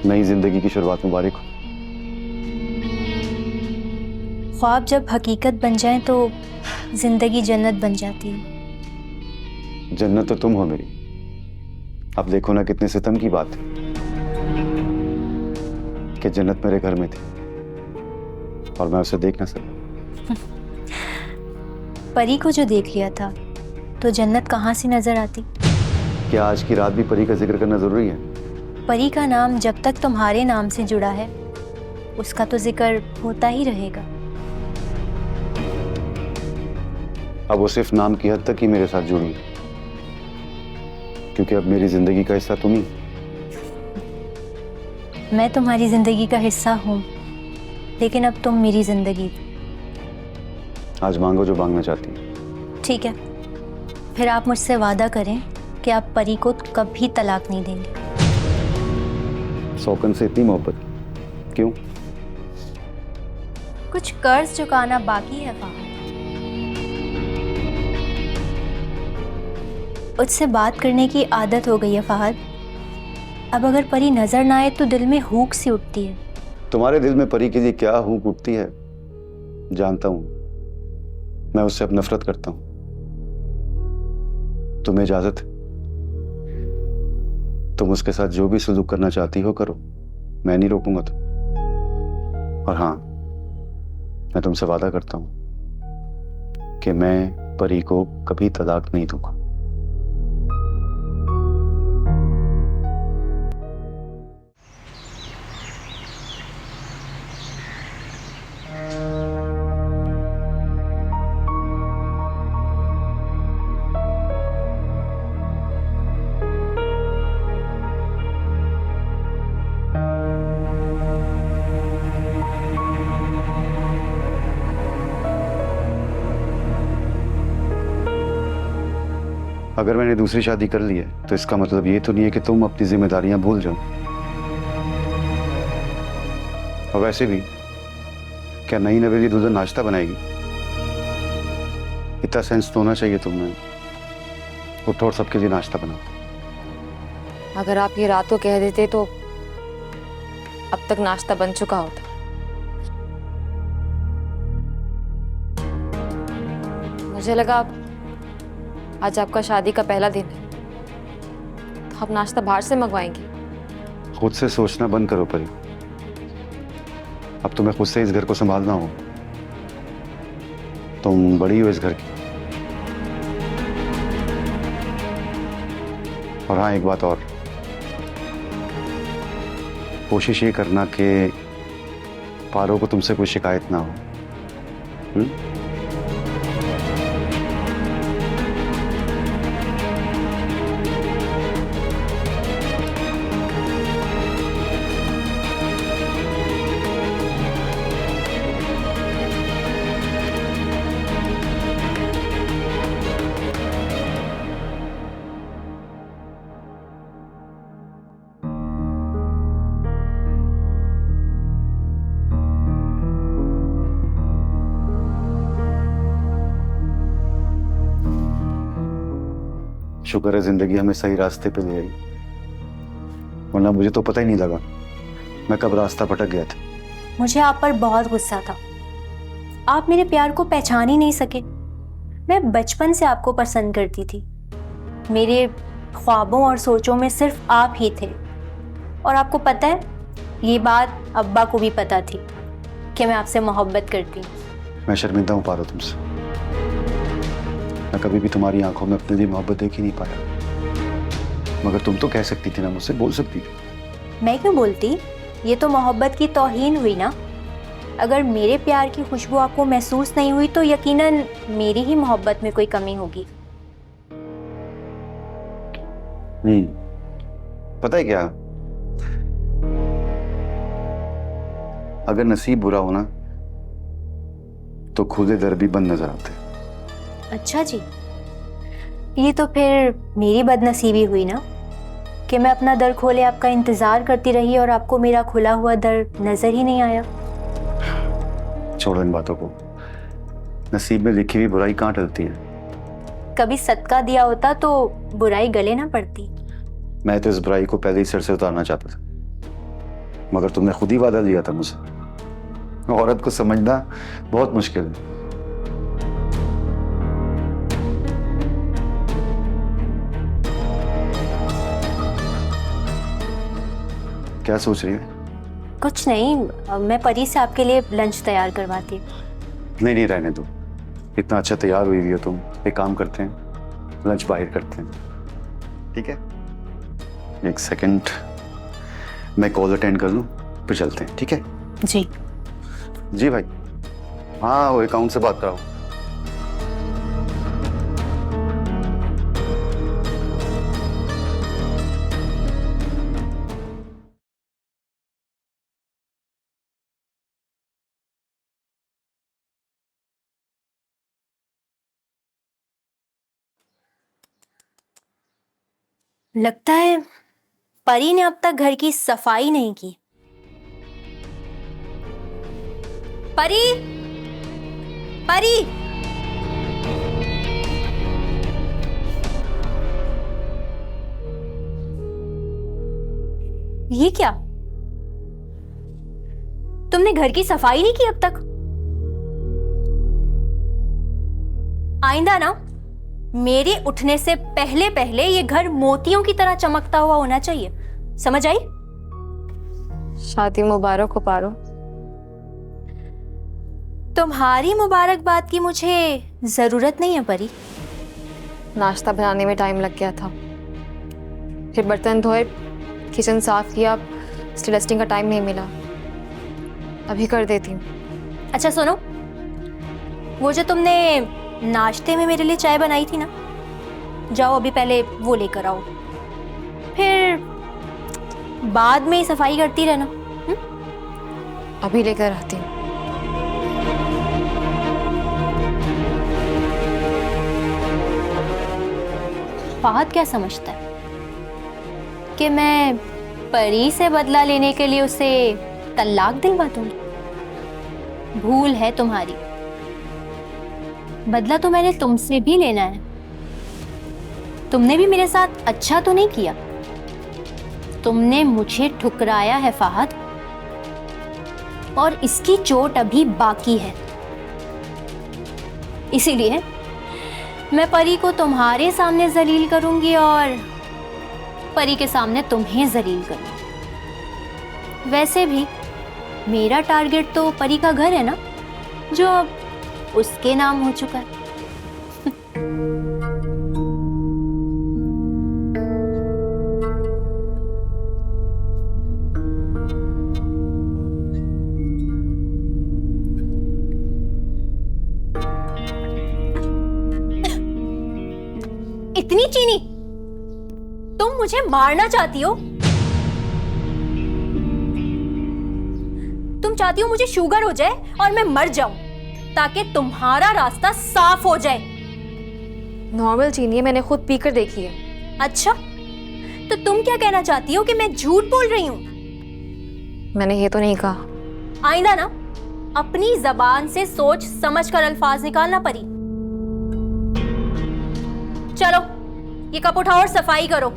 नई जिंदगी की शुरुआत मुबारक हो। ख्वाब जब हकीकत बन जाए तो जिंदगी जन्नत बन जाती है। जन्नत तो तुम हो मेरी। अब देखो ना कितने सितम की बात है कि जन्नत मेरे घर में थी और मैं उसे देख ना सका। परी को जो देख लिया था तो जन्नत कहाँ से नजर आती। क्या आज की रात भी परी का जिक्र करना जरूरी है? परी का नाम जब तक तुम्हारे नाम से जुड़ा है उसका तो जिक्र होता ही रहेगा। अब वो सिर्फ नाम की हद तक ही मेरे साथ जुड़ी है, क्योंकि अब मेरी जिंदगी का हिस्सा तुम ही। मैं तुम्हारी जिंदगी का हिस्सा हूँ, लेकिन अब तुम मेरी जिंदगी। आज मांगो जो मांगना चाहती है। ठीक है, फिर आप मुझसे वादा करें कि आप परी को कभी तलाक नहीं देंगे। सौकन से इतनी मोहब्बत क्यों? कुछ कर्ज चुकाना बाकी है फहद। उससे बात करने की आदत हो गई है फहद। अब अगर परी नजर ना आए तो दिल में हुक सी उठती है। तुम्हारे दिल में परी के लिए क्या हुक उठती है जानता हूं। मैं उससे अब नफरत करता हूं। तुम्हें इजाजत है, तुम उसके साथ जो भी सलूक करना चाहती हो करो, मैं नहीं रोकूंगा तुम। और हाँ, मैं तुमसे वादा करता हूं कि मैं परी को कभी तलाक नहीं दूंगा। अगर मैंने दूसरी शादी कर ली है तो इसका मतलब ये तो नहीं है कि तुम अपनी जिम्मेदारियां भूल जाओ। और वैसे भी क्या नई नवेली दुल्हन नाश्ता बनाएगी? इतना सेंस तो होना चाहिए तुम में। उठो और सबके लिए नाश्ता बनाओ। अगर आप ये रात को कह देते तो अब तक नाश्ता बन चुका होता। मुझे लगा आज आपका शादी का पहला दिन है तो आप नाश्ता बाहर से मंगवाएंगे। खुद से सोचना बंद करो परी। अब तुम्हें खुद से इस घर को संभालना हो। तुम बड़ी हो इस घर की। और हाँ, एक बात और, कोशिश ये करना कि पारो को तुमसे कोई शिकायत ना हो। शुक्र है जिंदगी हमें सही रास्ते पे ले आई, वरना मुझे तो पता ही नहीं लगा मैं कब रास्ता भटक गया था। मुझे आप पर बहुत गुस्सा था। आप मेरे प्यार को पहचान ही नहीं सके। मैं बचपन से आपको पसंद करती थी। मेरे ख्वाबों और सोचों में सिर्फ आप ही थे। और आपको पता है, ये बात अब्बा को भी पता थी कि मैं आपसे मोहब्बत करती हूँ। मैं शर्मिंदा हूँ पारो तुमसे। मैं कभी भी तुम्हारी आंखों में अपने लिए मोहब्बत देख ही नहीं पाया, मगर तुम तो कह सकती थी ना, मुझसे बोल सकती थी। मैं क्यों बोलती? ये तो मोहब्बत की तौहीन हुई ना। अगर मेरे प्यार की खुशबू आपको महसूस नहीं हुई तो यकीनन मेरी ही मोहब्बत में कोई कमी होगी। पता है क्या, अगर नसीब बुरा हो ना तो खुदे दर भी बंद नजर आते हैं। अच्छा जी, ये तो फिर मेरी बदनसीबी हुई ना कि मैं अपना दर खोले आपका इंतजार करती रही और आपको मेरा खुला हुआ दर नजर ही नहीं आया। छोड़ो इन बातों को। नसीब में लिखी हुई बुराई कहाँ टलती है। कभी सदका दिया होता तो बुराई गले ना पड़ती। मैं तो इस बुराई को पहले ही सिर से उतारना चाहता था, मगर तुमने खुद ही वादा दिया था मुझसे। औरत को समझना बहुत मुश्किल है। क्या सोच रही है? कुछ नहीं, मैं परी से आपके लिए लंच तैयार करवाती। नहीं रहने दो। इतना अच्छा तैयार हुई हो तुम। एक काम करते हैं, लंच बाहर करते हैं, ठीक है? एक सेकंड, मैं कॉल अटेंड कर लूं फिर चलते हैं, ठीक है? जी जी भाई। हाँ, वो अकाउंट से बात कराओ। लगता है परी ने अब तक घर की सफाई नहीं की। परी, परी, ये क्या? तुमने घर की सफाई नहीं की अब तक? आइंदा ना मेरे उठने से पहले पहले ये घर मोतियों की तरह चमकता हुआ होना चाहिए। समझ आई? शादी मुबारक हो पारो। तुम्हारी मुबारकबाद की मुझे जरूरत नहीं है परी। नाश्ता बनाने में टाइम लग गया था, फिर बर्तन धोए, किचन साफ किया, इसलिए डस्टिंग का टाइम नहीं मिला। अभी कर देती हूँ। अच्छा सुनो, वो जो तुमने नाश्ते में मेरे लिए चाय बनाई थी ना, जाओ अभी पहले वो लेकर आओ, फिर बाद में ही सफाई करती रहना। अभी लेकर आती हूँ। फहद क्या समझता है कि मैं परी से बदला लेने के लिए उसे तलाक दिलवा दूंगी? भूल है तुम्हारी। बदला तो मैंने तुमसे भी लेना है। तुमने भी मेरे साथ अच्छा तो नहीं किया, तुमने मुझे ठुकराया है फहद, और इसकी चोट अभी बाकी है। इसीलिए मैं परी को तुम्हारे सामने जलील करूंगी और परी के सामने तुम्हें जलील करूंगी। वैसे भी मेरा टारगेट तो परी का घर है ना, जो अब उसके नाम हो चुका है। इतनी चीनी? तुम मुझे मारना चाहती हो? तुम चाहती हो मुझे शुगर हो जाए और मैं मर जाऊं ताकि तुम्हारा रास्ता साफ हो जाए। नॉर्मल चीनी है, मैंने खुद पीकर देखी है। अच्छा, तो तुम क्या कहना चाहती हो कि मैं झूठ बोल रही हूं? मैंने ये तो नहीं कहा। आइंदा ना अपनी जबान से सोच समझ कर अल्फाज निकालना परी। चलो ये कप उठाओ और सफाई करो।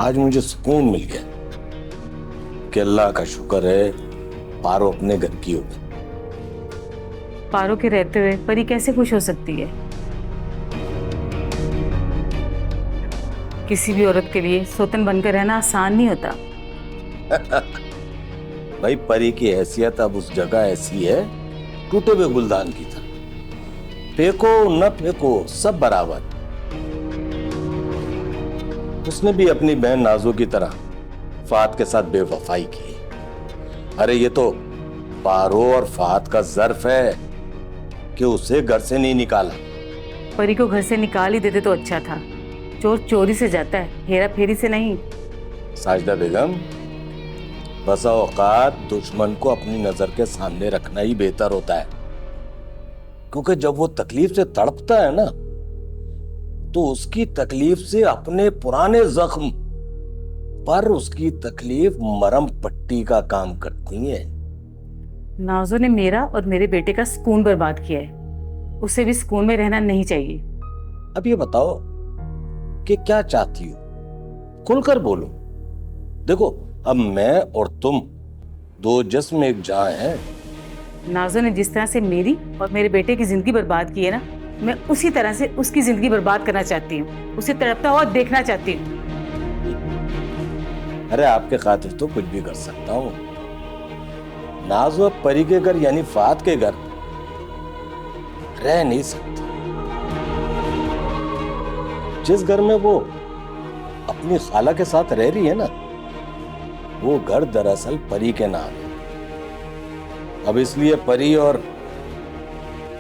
आज मुझे सुकून मिल गया कि अल्लाह का शुक्र है पारो अपने घर की हो गई। पारो के रहते हुए परी कैसे खुश हो सकती है? किसी भी औरत के लिए सौतन बनकर रहना आसान नहीं होता। भाई परी की हैसियत अब उस जगह ऐसी है टूटे हुए गुलदान की तरह, फेंको न फेंको सब बराबर। उसने भी अपनी बहन नाजो की तरह फात के साथ बेवफाई की। अरे ये तो पारो और फात का ज़र्फ है कि उसे घर से नहीं निकाला। परी को घर से निकाल ही देते तो अच्छा था। चोर चोरी से जाता है, हेरा फेरी से नहीं। साजिदा बेगम, बसा औकात दुश्मन को अपनी नजर के सामने रखना ही बेहतर होता है, क्योंकि जब वो तकलीफ से तड़पता है ना तो उसकी तकलीफ से अपने पुराने जख्म पर उसकी तकलीफ मरहम पट्टी का काम करती है। नाजो ने मेरा और मेरे बेटे का सुकून बर्बाद किया है। उसे भी सुकून में रहना नहीं चाहिए। अब ये बताओ कि क्या चाहती हो, खुलकर बोलो। देखो अब मैं और तुम दो जिस्म एक जान हैं। नाजो ने जिस तरह से मेरी और मेरे बेटे की जिंदगी बर्बाद की है ना, मैं उसी तरह से उसकी जिंदगी बर्बाद करना चाहती हूँ। उसे तड़पता हुआ देखना चाहती हूँ। अरे आपके खातिर तो कुछ भी कर सकता हूँ। नाज़ो अब परी के घर यानी फात के घर रह नहीं सकती। जिस घर में वो अपनी खाला के साथ रह रही है ना, वो घर दरअसल परी के नाम है। अब इसलिए परी और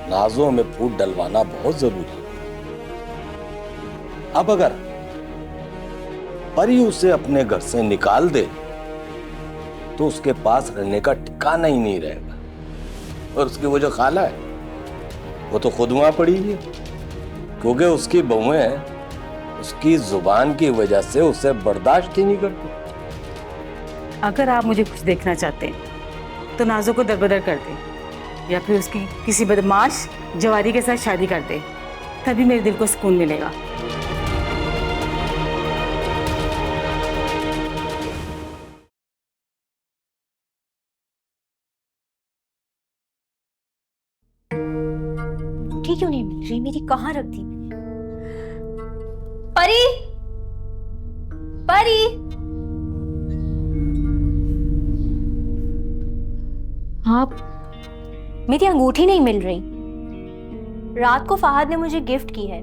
नाजों में फूट डलवाना बहुत जरूरी है। अब अगर परी उसे अपने घर से निकाल दे तो उसके पास रहने का ठिकाना ही नहीं रहेगा। और उसकी वो जो खाला है वो तो खुद वहां पड़ी है, क्योंकि उसकी बहुएं उसकी जुबान की वजह से उसे बर्दाश्त ही नहीं करती। अगर आप मुझे कुछ देखना चाहते हैं तो नाजो को दरबदर कर दें या फिर उसकी किसी बदमाश जवारी के साथ शादी कर दे, तभी मेरे दिल को सुकून मिलेगा। ठीक क्यों नहीं मिल रही मेरी? कहाँ रख दी मैंने? परी, परी। हाँ मेरी अंगूठी नहीं मिल रही। रात को फहद ने मुझे गिफ्ट की है।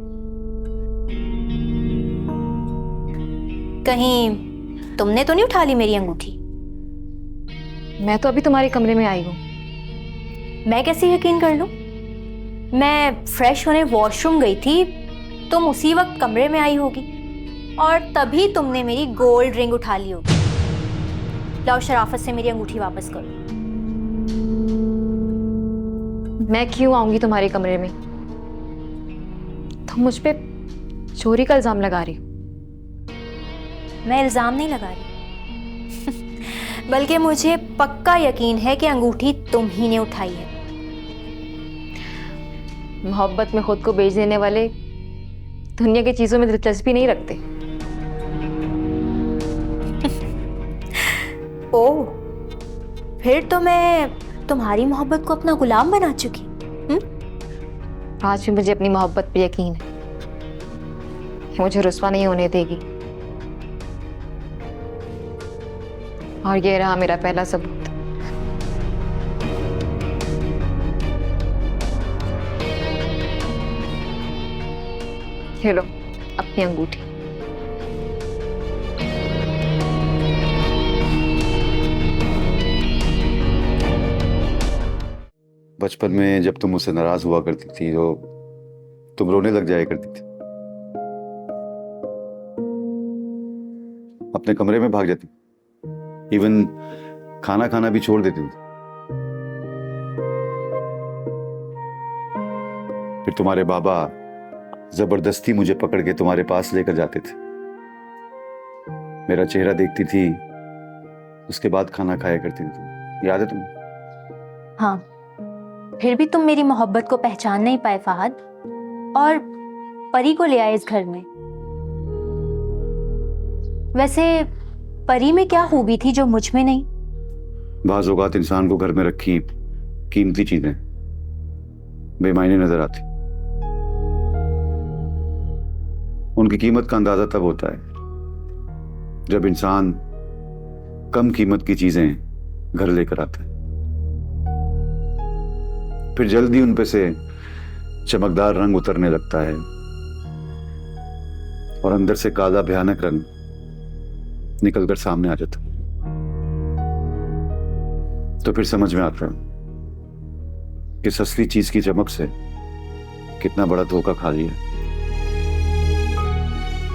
कहीं तुमने तो नहीं उठा ली मेरी अंगूठी? मैं तो अभी तुम्हारे कमरे में आई हूँ। मैं कैसे यकीन कर लूं? मैं फ्रेश होने वॉशरूम गई थी, तुम उसी वक्त कमरे में आई होगी और तभी तुमने मेरी गोल्ड रिंग उठा ली होगी। लाओ शराफत से मेरी अंगूठी वापस करो। मैं क्यों आऊंगी तुम्हारे कमरे में? तुम मुझ पे चोरी का इल्जाम लगा रही हो। मैं इल्जाम नहीं लगा रही बल्कि मुझे पक्का यकीन है कि अंगूठी तुम ही ने उठाई है। मोहब्बत में खुद को बेच देने वाले दुनिया की चीजों में दिलचस्पी नहीं रखते। ओह, फिर तो मैं तुम्हारी मोहब्बत को अपना गुलाम बना चुकी। आज भी मुझे अपनी मोहब्बत पे यकीन है, मुझे रुस्वा नहीं होने देगी। और ये रहा मेरा पहला सबूत। ये लो अपनी अंगूठी। बचपन में जब तुम मुझसे नाराज हुआ करती थी तो तुम रोने लग जाया करती थी। अपने कमरे में भाग जाती, इवन खाना खाना भी छोड़ देती थी। फिर तुम्हारे बाबा जबरदस्ती मुझे पकड़ के तुम्हारे पास लेकर जाते थे। मेरा चेहरा देखती थी, उसके बाद खाना खाया करती थी तुम, याद है तुम्हें? हाँ, फिर भी तुम मेरी मोहब्बत को पहचान नहीं पाए फहद, और परी को ले आए इस घर में। वैसे परी में क्या खूबी थी जो मुझ में नहीं? बाज़ औक़ात इंसान को घर में रखी कीमती चीजें बेमायने नजर आती। उनकी कीमत का अंदाजा तब होता है जब इंसान कम कीमत की चीजें घर लेकर आता है, फिर जल्दी उन पे से चमकदार रंग उतरने लगता है और अंदर से काला भयानक रंग निकलकर सामने आ जाता है। तो फिर समझ में आता है कि सस्ती चीज की चमक से कितना बड़ा धोखा खा लिया।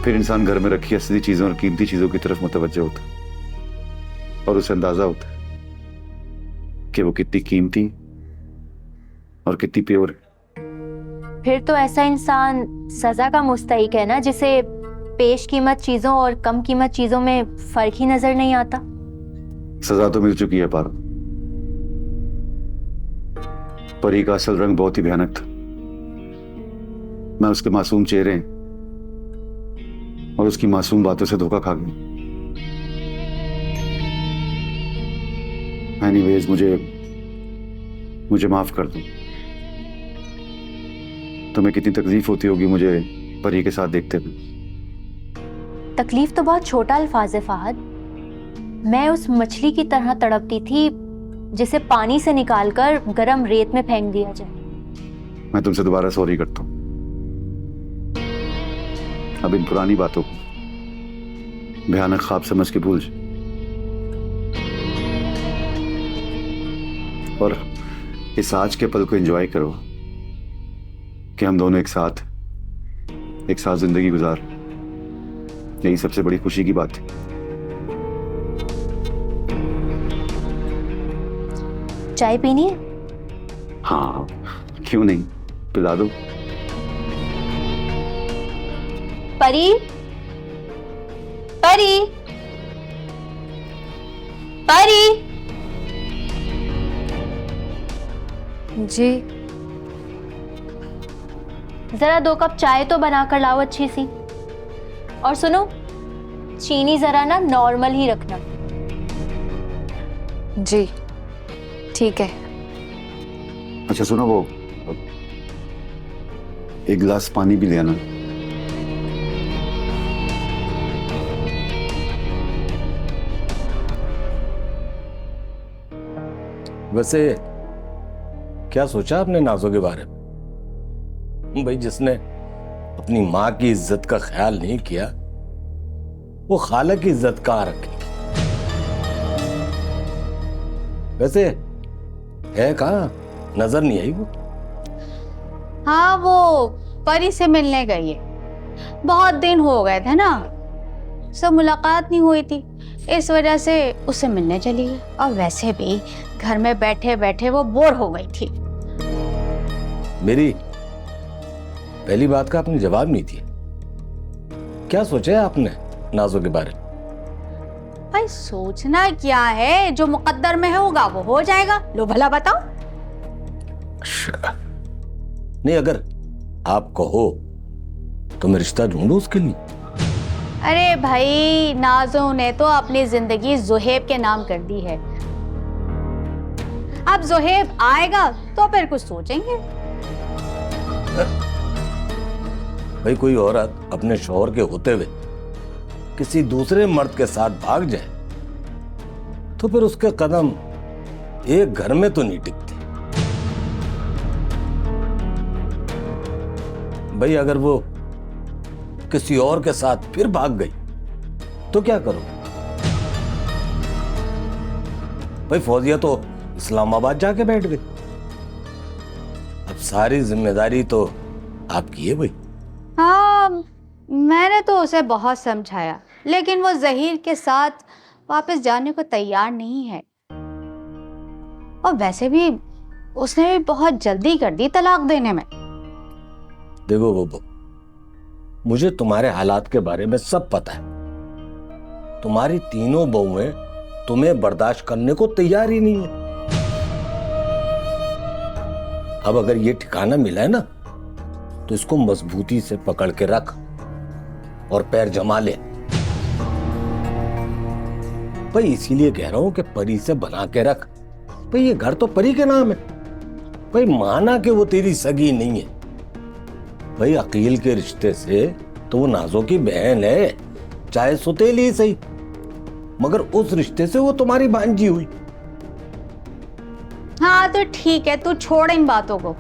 फिर इंसान घर में रखी असली चीजों और कीमती चीजों की तरफ मुतवज्जह होता है और उसे अंदाजा होता है कि वो कितनी कीमती और कितनी प्योर है। फिर तो ऐसा इंसान सजा का मुस्तहिक है ना, जिसे पेश कीमत चीजों और कम कीमत चीजों में फर्क ही नजर नहीं आता। सजा तो मिल चुकी है पारो। परी का असल रंग बहुत ही भयानक था। मैं उसके मासूम चेहरे और उसकी मासूम बातों से धोखा खा गया। एनीवेज, मुझे माफ कर दो। तुम्हें कितनी तकलीफ होती होगी मुझे परी के साथ देखते हुए। तकलीफ तो बहुत छोटा अल्फाज है फहद। मैं उस मछली की तरह तड़पती थी जिसे पानी से निकालकर गरम रेत में फेंक दिया जाए। मैं तुमसे दोबारा सॉरी करता हूं। अब इन पुरानी बातों को भयानक ख्वाब समझ के भूल जाओ और इस आज के पल को एंजॉय करो कि हम दोनों एक साथ जिंदगी गुजार। यही सबसे बड़ी खुशी की बात है। चाय पीनी है? हाँ, क्यों नहीं, पिला दो। परी, परी, परी। जी जरा 2 कप चाय तो बना कर लाओ अच्छी सी। और सुनो, चीनी जरा ना नॉर्मल ही रखना। जी ठीक है। अच्छा सुनो, वो एक गिलास पानी भी ले आना। वैसे क्या सोचा आपने नाजो के बारे में? भाई, जिसने अपनी माँ की इज्जत का ख्याल नहीं किया वो खाला की इज्जत कहाँ रखेगी? वैसे है कहाँ, नजर नहीं आई वो? हाँ, वो परी से मिलने गई है। बहुत दिन हो गए थे ना, सब मुलाकात नहीं हुई थी, इस वजह से उससे मिलने चली गई। और वैसे भी घर में बैठे बैठे वो बोर हो गई थी। मेरी पहली बात का आपने जवाब नहीं दिया। क्या सोचा है आपने नाजो के बारे में? भाई, सोचना क्या है, जो मुकद्दर में होगा वो हो जाएगा। लो भला बताओ। अच्छा, नहीं, अगर आप कहो तो मैं रिश्ता ढूंढूं उसके लिए। अरे भाई, नाजो ने तो अपनी जिंदगी जोहेब के नाम कर दी है। अब जोहेब आएगा तो फिर कुछ सोचेंगे। भाई, कोई औरत अपने शौहर के होते हुए किसी दूसरे मर्द के साथ भाग जाए तो फिर उसके कदम एक घर में तो नहीं टिकते। भाई, अगर वो किसी और के साथ फिर भाग गई तो क्या करो? भाई, फौजिया तो इस्लामाबाद जाके बैठ गई। अब सारी जिम्मेदारी तो आपकी है भाई। हाँ, मैंने तो उसे बहुत समझाया, लेकिन वो जहीर के साथ वापस जाने को तैयार नहीं है। और वैसे भी उसने भी बहुत जल्दी कर दी तलाक देने में। देखो बब्बू, मुझे तुम्हारे हालात के बारे में सब पता है। तुम्हारी तीनों बहुएं तुम्हें बर्दाश्त करने को तैयार ही नहीं है। अब अगर ये ठिकाना मिला है ना, तो इसको मजबूती से पकड़ के रख और पैर जमा ले। भाई इसीलिए कह रहा हूं कि परी से बना के रख। भाई ये घर तो परी के नाम है। भाई माना कि वो तेरी सगी नहीं है, भाई अकील के रिश्ते से तो वो नाजो की बहन है, चाहे सुतेली सही, मगर उस रिश्ते से वो तुम्हारी भांजी हुई। हाँ तो ठीक है, तू छोड़ इन बातों को।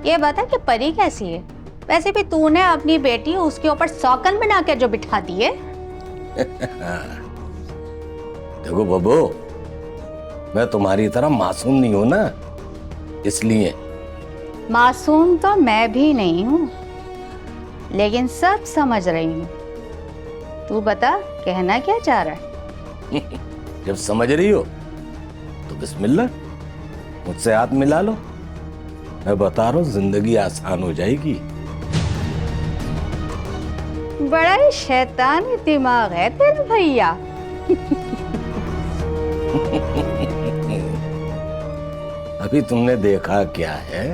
ये बता कि परी कैसी है? वैसे भी तूने अपनी बेटी उसके ऊपर सौकन बना के जो बिठा दी है। देखो बब्बू, मैं तुम्हारी तरह मासूम नहीं हूं ना, इसलिए। मासूम तो मैं भी नहीं हूं, लेकिन सब समझ रही हूं। तू बता, कहना क्या चाह रहा है? जब समझ रही हो तो बिस्मिल्लाह, मुझसे हाथ मिला लो। मैं बता रहा हूं, जिंदगी आसान हो जाएगी। बड़ा ही शैतानी दिमाग है तेरा भैया। अभी तुमने देखा क्या है?